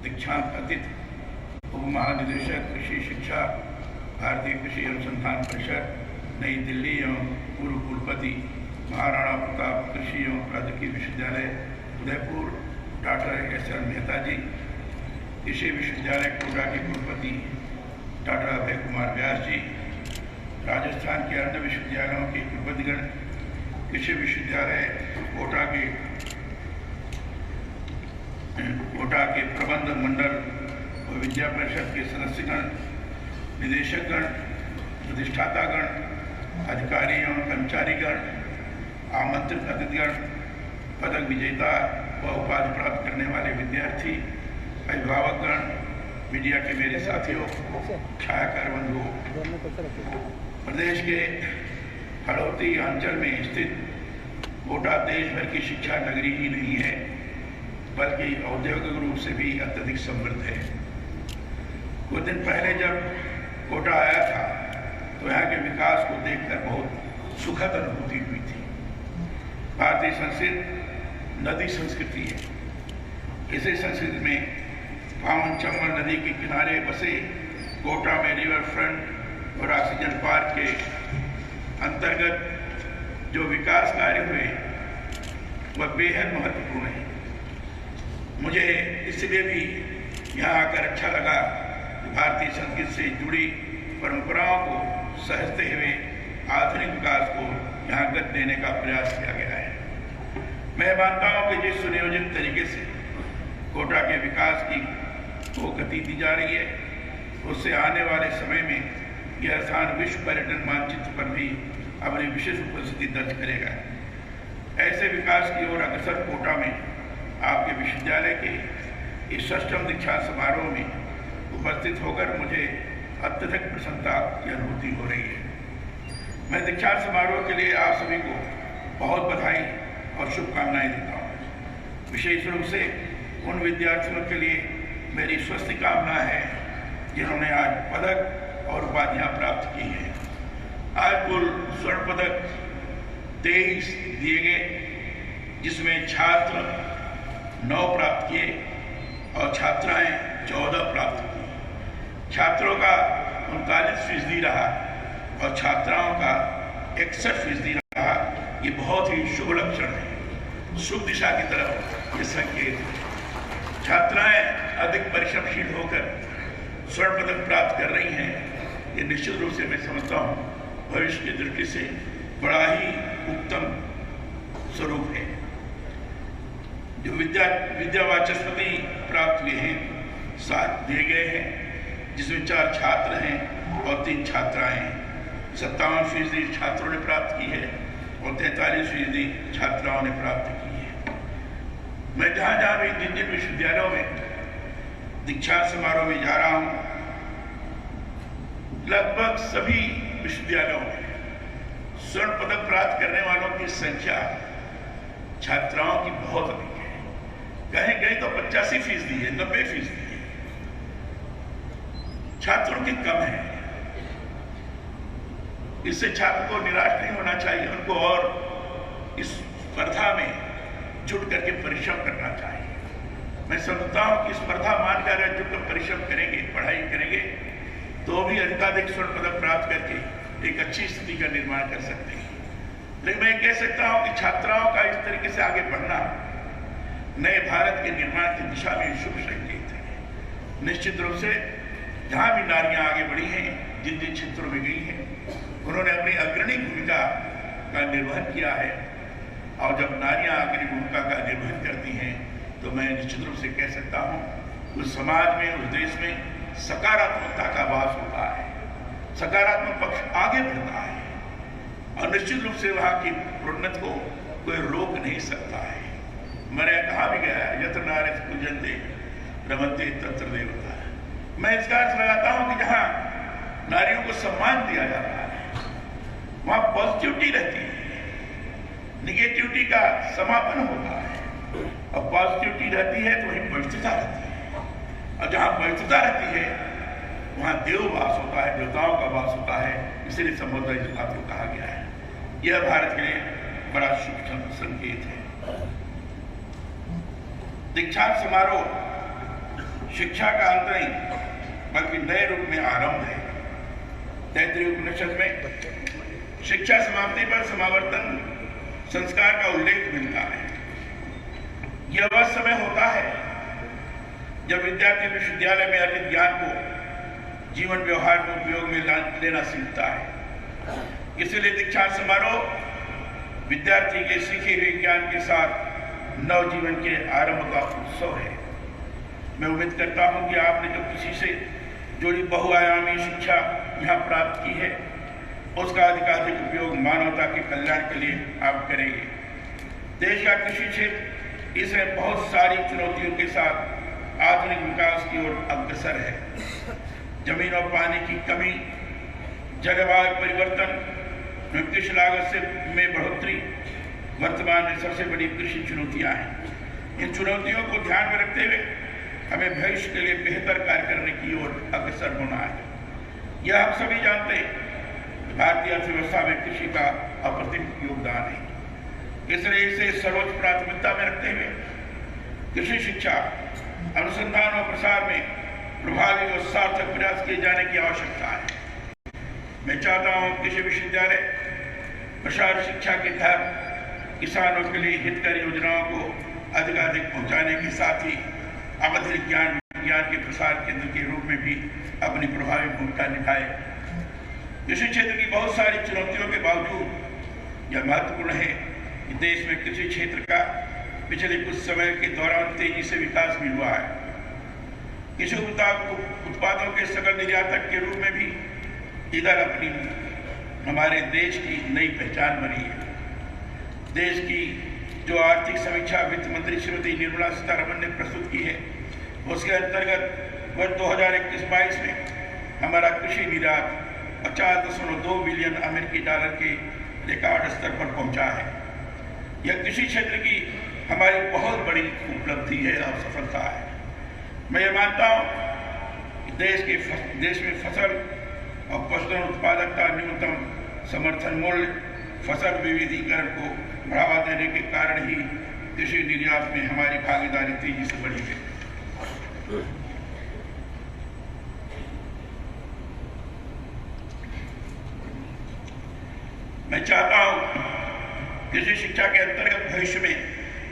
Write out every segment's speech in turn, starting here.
दीक्षांत अतिथि उप महानिदेशक कृषि शिक्षा, भारतीय कृषि अनुसंधान परिषद, नई दिल्ली एवं पूर्व कुलपति महाराणा प्रताप कृषि एवं प्रौद्योगिकी विश्वविद्यालय उदयपुर डॉक्टर एस.एल. मेहता जी, कृषि विश्वविद्यालय कोटा के कुलपति डॉक्टर अभय कुमार व्यास जी, राजस्थान के अन्य विश्वविद्यालयों के कुलपतिगण, कृषि विश्वविद्यालय कोटा के प्रबंध मंडल और विद्या परिषद के सदस्यगण, निदेशकगण, प्रतिष्ठातागण, अधिकारी एवं कर्मचारीगण, आमंत्रित अतिथिगण, पदक विजेता व उपाधि प्राप्त करने वाले विद्यार्थी, अभिभावकगण, मीडिया के मेरे साथियों, छायाकार बंधुओं, प्रदेश के हड़ौती अंचल में स्थित कोटा देश भर की शिक्षा नगरी ही नहीं है, बल्कि औद्योगिक रूप से भी अत्यधिक समृद्ध है। कुछ दिन पहले जब कोटा आया था तो यहाँ के विकास को देखकर बहुत सुखद अनुभूति हुई थी। भारतीय संस्कृति नदी संस्कृति है। इसी संस्कृति में पावन चंबल नदी के किनारे बसे कोटा में रिवर फ्रंट और ऑक्सीजन पार्क के अंतर्गत जो विकास कार्य हुए वह बेहद महत्वपूर्ण है। मुझे इसलिए भी यहाँ आकर अच्छा लगा कि भारतीय संस्कृति से जुड़ी परंपराओं को सहजते हुए आधुनिक विकास को यहाँ गति देने का प्रयास किया गया है। मैं मानता हूँ कि जिस सुनियोजित तरीके से कोटा के विकास को गति दी जा रही है, उससे आने वाले समय में यह स्थान विश्व पर्यटन मानचित्र पर भी अपनी विशेष उपस्थिति दर्ज करेगा। ऐसे विकास की ओर अग्रसर कोटा में आपके विश्वविद्यालय के इस 6वें दीक्षांत समारोह में उपस्थित होकर मुझे अत्यधिक प्रसन्नता की अनुभूति हो रही है। मैं दीक्षांत समारोह के लिए आप सभी को बहुत बधाई और शुभकामनाएं देता हूँ। विशेष रूप से उन विद्यार्थियों के लिए मेरी स्वस्थ कामना है जिन्होंने आज पदक और उपाधियाँ प्राप्त की हैं। आज कुल स्वर्ण पदक 23 दिए गए, जिसमें छात्र 9 प्राप्त किए और छात्राएं 14 प्राप्त की। छात्रों का 39% रहा और छात्राओं का 61% रहा। ये बहुत ही शुभ लक्षण है, शुभ दिशा की तरफ ये संकेत है। छात्राएं अधिक परिश्रमशील होकर स्वर्ण पदक प्राप्त कर रही हैं। ये निश्चित रूप से मैं समझता हूँ भविष्य की दृष्टि से बड़ा ही उत्तम स्वरूप है। जो विद्या वाचस्पति प्राप्त हुए हैं 7 दिए गए हैं, जिसमें 4 छात्र हैं और 3 छात्राएं हैं। 57% छात्रों ने प्राप्त की है और 43% छात्राओं ने प्राप्त की है। मैं जहाँ भी जिन विश्वविद्यालयों में दीक्षांत समारोह में जा रहा हूँ, लगभग सभी विश्वविद्यालयों में स्वर्ण पदक प्राप्त करने वालों की संख्या छात्राओं की बहुत अधिक है। कहीं कहीं तो 85% है, 90% है। छात्रों की कम है। इससे छात्र को निराश नहीं होना चाहिए, उनको और इस स्पर्धा में जुट करके परिश्रम करना चाहिए। मैं समझता हूं कि स्पर्धा मानकर अगर जुटकर परिश्रम करेंगे, पढ़ाई करेंगे, तो भी अधिकाधिक स्वर्ण पदक प्राप्त करके एक अच्छी स्थिति का निर्माण कर सकते हैं। लेकिन मैं कह सकता हूं कि छात्राओं का इस तरीके से आगे बढ़ना नए भारत के निर्माण की दिशा में शुभ संकेत है। निश्चित रूप से जहां भी नारियां आगे बढ़ी हैं, जिन जिन क्षेत्रों में गई हैं, उन्होंने अपनी अग्रणी भूमिका का निर्वहन किया है। और जब नारियां अग्रणी भूमिका का निर्वहन करती हैं, तो मैं निश्चित रूप से कह सकता हूं उस समाज में, उस देश में सकारात्मकता का वास होता है, सकारात्मक पक्ष आगे बढ़ता है और निश्चित रूप से वहां की प्रोन्नति को कोई रोक नहीं सकता है। मैंने कहा भी गया है, यत्र नारी पूजन्ते रमन्ते तत्र देवता। मैं इसका अर्थ लगाता हूं कि जहां नारियों को सम्मान दिया जाता है, वहां पॉजिटिविटी रहती है, निगेटिविटी का समापन होता है। और पॉजिटिविटी रहती है तो वहीं पवित्रता रहती है, और जहां पवित्रता रहती है वहां देव वास होता है, देवताओं का वास होता है। इसीलिए संबोधन इस बात को कहा गया है। यह भारत के लिए बड़ा शुभ संकेत है। दीक्षांत समारोह शिक्षा का अंत नहीं बल्कि नए रूप में आरंभ है। तैत्तिरीय उपनिषद में शिक्षा समाप्ति पर समावर्तन संस्कार का उल्लेख मिलता है। यह वह समय होता है जब विद्यार्थी विश्वविद्यालय में अर्जित ज्ञान को जीवन व्यवहार में उपयोग में लेना सीखता है। इसीलिए दीक्षांत समारोह विद्यार्थी के सीखे हुए ज्ञान के साथ नवजीवन के आरंभ का उत्सव है। मैं उम्मीद करता हूं कि आपने जो किसी से जुड़ी बहुआयामी शिक्षा यहाँ प्राप्त की है उसका अधिकाधिक उपयोग मानवता के कल्याण के लिए आप करेंगे। देश का कृषि क्षेत्र इसमें बहुत सारी चुनौतियों के साथ आधुनिक विकास की ओर अग्रसर है। जमीन और पानी की कमी, जलवायु परिवर्तन, कृषि लागत में बढ़ोतरी वर्तमान में सबसे बड़ी कृषि चुनौतियां हैं। इन चुनौतियों को ध्यान में रखते हुए हमें भविष्य के लिए बेहतर कार्य करने की ओर अग्रसर होना है। यह हम सभी जानते हैं भारतीय अर्थव्यवस्था में कृषि का अप्रतिम योगदान है। इसलिए इसे सर्वोच्च प्राथमिकता में रखते हुए कृषि शिक्षा, अनुसंधान और प्रसार में प्रभावी और सार्थक प्रयास किए जाने की आवश्यकता है। मैं चाहता हूं कृषि विश्वविद्यालय प्रसार शिक्षा के तहत किसानों के लिए हितकर योजनाओं को अधिकाधिक पहुंचाने के साथ ही आधुनिक ज्ञान विज्ञान के प्रसार केंद्र के रूप में भी अपनी प्रभावी भूमिका निभाए। कृषि क्षेत्र की बहुत सारी चुनौतियों के बावजूद यह महत्वपूर्ण है कि देश में कृषि क्षेत्र का पिछले कुछ समय के दौरान तेजी से विकास भी हुआ है। कृषि उत्पादों के सकल निर्यातक के रूप में भी इधर अपनी हमारे देश की नई पहचान बनी है। देश की जो आर्थिक समीक्षा वित्त मंत्री श्रीमती निर्मला सीतारमण ने प्रस्तुत की है उसके अंतर्गत वर्ष 2021-22 में हमारा कृषि निर्यात 50.2 बिलियन अमेरिकी डॉलर के रिकॉर्ड स्तर पर पहुंचा है। यह कृषि क्षेत्र की हमारी बहुत बड़ी उपलब्धि है और सफलता है। मैं ये मानता हूँ कि देश में फसल और पशुधन उत्पादकता, न्यूनतम समर्थन मूल्य, फसल विविधीकरण को बढ़ावा देने के कारण ही कृषि निर्यात में हमारी भागीदारी तेजी से बढ़ी है। मैं चाहता हूं कृषि शिक्षा के अंतर्गत भविष्य में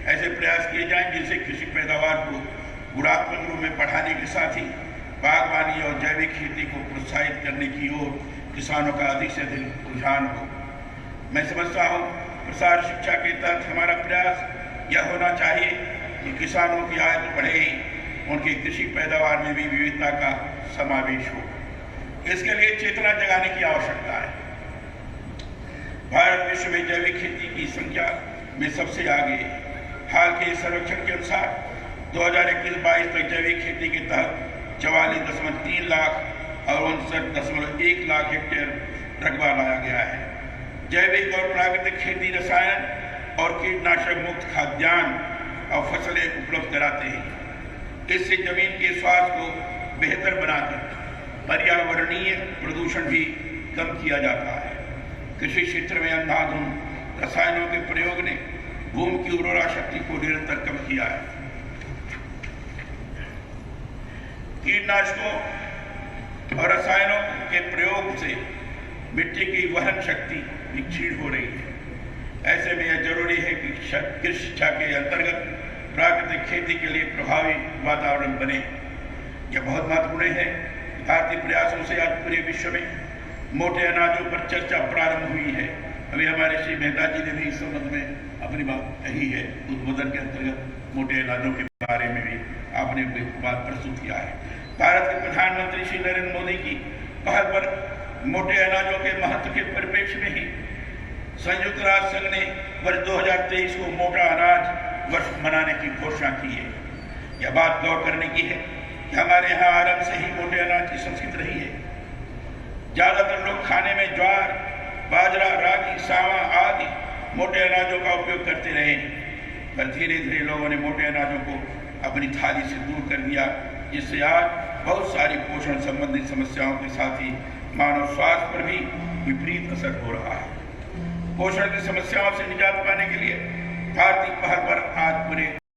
ऐसे प्रयास किए जाएं जिनसे कृषि पैदावार को गुणात्मक रूप में बढ़ाने के साथ ही बागवानी और जैविक खेती को प्रोत्साहित करने की ओर किसानों का अधिक से अधिक रुझान हो। मैं समझता हूं प्रसार शिक्षा के तहत हमारा प्रयास यह होना चाहिए कि किसानों की आय तो बढ़े ही उनकी कृषि पैदावार में भी विविधता का समावेश हो। इसके लिए चेतना जगाने की आवश्यकता है। भारत विश्व में जैविक खेती की संख्या में सबसे आगे है। हाल के सर्वेक्षण के अनुसार 2021-22 तक जैविक खेती के तहत 44.3 लाख और 59.1 लाख हेक्टेयर रकबा लाया गया है। जैविक और प्राकृतिक खेती रसायन और कीटनाशक मुक्त खाद्यान्न और फसलें उपलब्ध कराते हैं। इससे जमीन के स्वास्थ्य को बेहतर बनाकर पर्यावरणीय प्रदूषण भी कम किया जाता है। कृषि क्षेत्र में अंधाधुंध रसायनों के प्रयोग ने भूमि की उर्वरा शक्ति को निरंतर कम किया है। कीटनाशकों और रसायनों के प्रयोग से मिट्टी की वहन शक्ति क्षीण हो रही है। ऐसे में यह जरूरी है कि कृषि शिक्षा के अंतर्गत प्राकृतिक खेती के लिए प्रभावी वातावरण बने। यह बहुत महत्वपूर्ण है। भारतीय प्रयासों से आज पूरे विश्व में मोटे अनाजों पर चर्चा प्रारंभ हुई है। अभी हमारे श्री मेहता जी ने भी इस संबंध में अपनी बात कही है। उद्बोधन के अंतर्गत मोटे अनाजों के बारे में भी आपने बात प्रस्तुत किया है। भारत के प्रधानमंत्री श्री नरेंद्र मोदी की पहल पर मोटे अनाजों के महत्व के परिप्रेक्ष्य में ही संयुक्त राष्ट्र संघ ने वर्ष 2023 को मोटा अनाज वर्ष मनाने की घोषणा की है। यह बात गौर करने की है कि हमारे यहाँ आरंभ से ही मोटे अनाज की संस्कृति रही है। ज्यादातर लोग खाने में ज्वार, बाजरा, रागी, सावा आदि मोटे अनाजों का उपयोग करते रहे, पर धीरे धीरे लोगों ने मोटे अनाजों को अपनी थाली से दूर कर दिया, जिससे आज बहुत सारी पोषण संबंधी समस्याओं के साथ ही मानव स्वास्थ्य पर भी विपरीत असर हो रहा है। पोषण की समस्याओं से निजात पाने के लिए भारतीय पहल पर आज पूरे